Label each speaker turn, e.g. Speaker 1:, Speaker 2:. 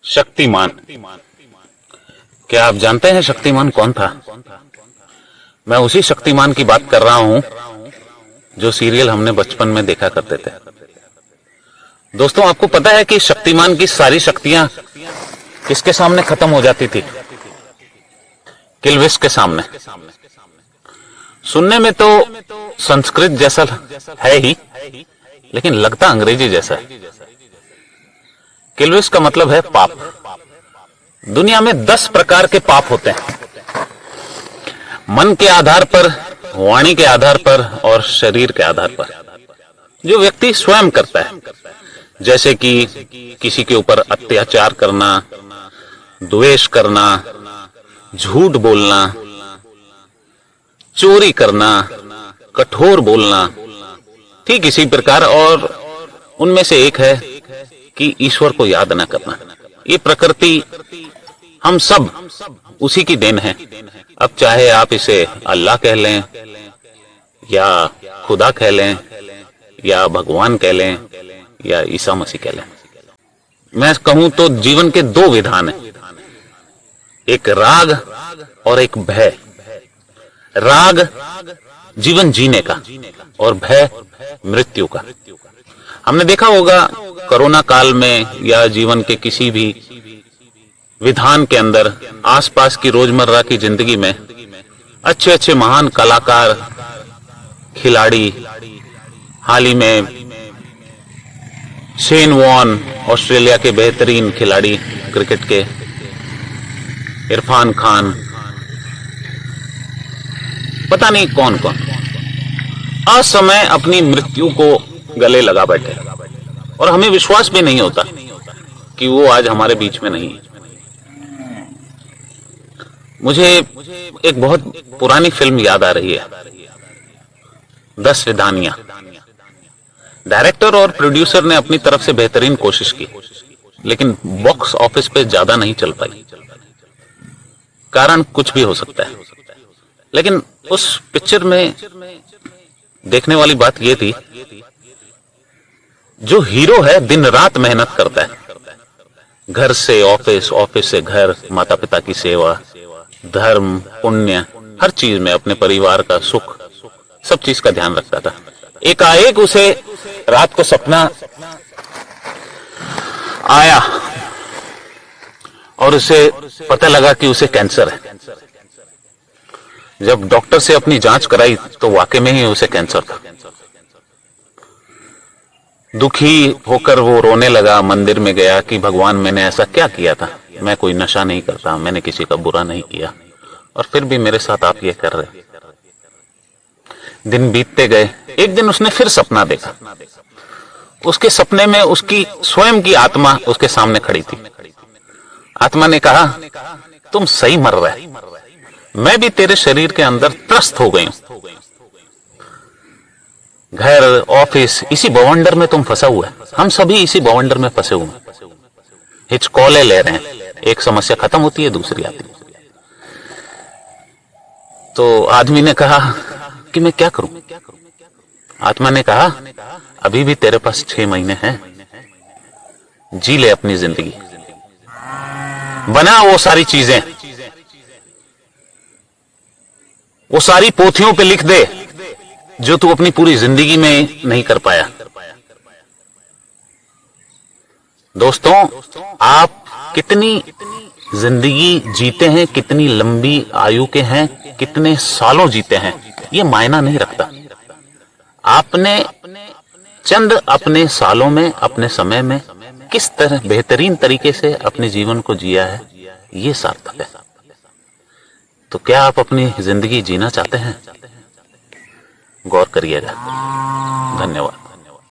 Speaker 1: शक्तिमान। क्या आप जानते हैं शक्तिमान कौन था? मैं उसी शक्तिमान की बात कर रहा हूं जो सीरियल हमने बचपन में देखा करते थे। दोस्तों, आपको पता है कि शक्तिमान की सारी शक्तियां किसके सामने खत्म हो जाती थी? किल्विस के सामने। सुनने में तो संस्कृत जैसा है ही, लेकिन लगता अंग्रेजी जैसा है। किल्विस का मतलब है पाप। दुनिया में 10 प्रकार के पाप होते हैं, मन के आधार पर, वाणी के आधार पर और शरीर के आधार पर, जो व्यक्ति स्वयं करता है। जैसे कि किसी के ऊपर अत्याचार करना, द्वेष करना, झूठ बोलना, चोरी करना, कठोर बोलना, ठीक इसी प्रकार। और उनमें से एक है कि ईश्वर को याद न करना। ये प्रकृति हम सब उसी की देन है। अब चाहे आप इसे अल्लाह कह लें या खुदा कह लें या भगवान कह लें या ईसा मसीह कह लें। मैं कहूं तो जीवन के 2 विधान हैं, एक राग और एक भय। राग जीवन जीने का और भय मृत्यु का। हमने देखा होगा कोरोना काल में या जीवन के किसी भी विधान के अंदर, आसपास की रोजमर्रा की जिंदगी में अच्छे अच्छे महान कलाकार, खिलाड़ी, हाल ही में शेन वॉर्न, ऑस्ट्रेलिया के बेहतरीन खिलाड़ी क्रिकेट के, इरफान खान, पता नहीं कौन कौन, असमय अपनी मृत्यु को गले लगा बैठे और हमें विश्वास भी नहीं होता कि वो आज हमारे बीच में नहीं है। मुझे एक बहुत पुरानी फिल्म याद आ रही है, 10 विधानियां। डायरेक्टर और प्रोड्यूसर ने अपनी तरफ से बेहतरीन कोशिश की, लेकिन बॉक्स ऑफिस पे ज्यादा नहीं चल पाई। कारण कुछ भी हो सकता है, लेकिन उस पिक्चर में देखने वाली बात यह थी, जो हीरो है दिन रात मेहनत करता है, घर से ऑफिस, ऑफिस से घर, माता पिता की सेवा, धर्म, पुण्य, हर चीज में अपने परिवार का सुख, सब चीज का ध्यान रखता था। एकाएक उसे रात को सपना आया और उसे पता लगा कि उसे कैंसर है। जब डॉक्टर से अपनी जांच कराई तो वाकई में ही उसे कैंसर था। दुखी होकर वो रोने लगा, मंदिर में गया कि भगवान मैंने ऐसा क्या किया था? मैं कोई नशा नहीं करता, मैंने किसी का बुरा नहीं किया, और फिर भी मेरे साथ आप ये कर रहे। दिन बीतते गए, एक दिन उसने फिर सपना देखा। उसके सपने में उसकी स्वयं की आत्मा उसके सामने खड़ी थी। आत्मा ने कहा, तुम सही मर रहे, मैं भी तेरे शरीर के अंदर त्रस्त हो गई हूं। घर, ऑफिस, इसी बवंडर में तुम फंसा हुआ है। हम सभी इसी बवंडर में फंसे हुए हैं, हिचकोले ले रहे हैं। एक समस्या खत्म होती है, दूसरी आती है। तो आदमी ने कहा कि मैं क्या करूं? आत्मा ने कहा, अभी भी तेरे पास 6 महीने हैं, जी ले अपनी जिंदगी, बना वो सारी चीजें, वो सारी पोथियों पे लिख दे जो तू अपनी पूरी जिंदगी में नहीं कर पाया। दोस्तों, आप कितनी जिंदगी जीते हैं, कितनी लंबी आयु के हैं, कितने सालों जीते हैं, ये मायना नहीं रखता। आपने चंद अपने सालों में, अपने समय में किस तरह बेहतरीन तरीके से अपने जीवन को जिया है, ये सार्थक है। तो क्या आप अपनी जिंदगी जीना चाहते हैं? गौर करिएगा। धन्यवाद।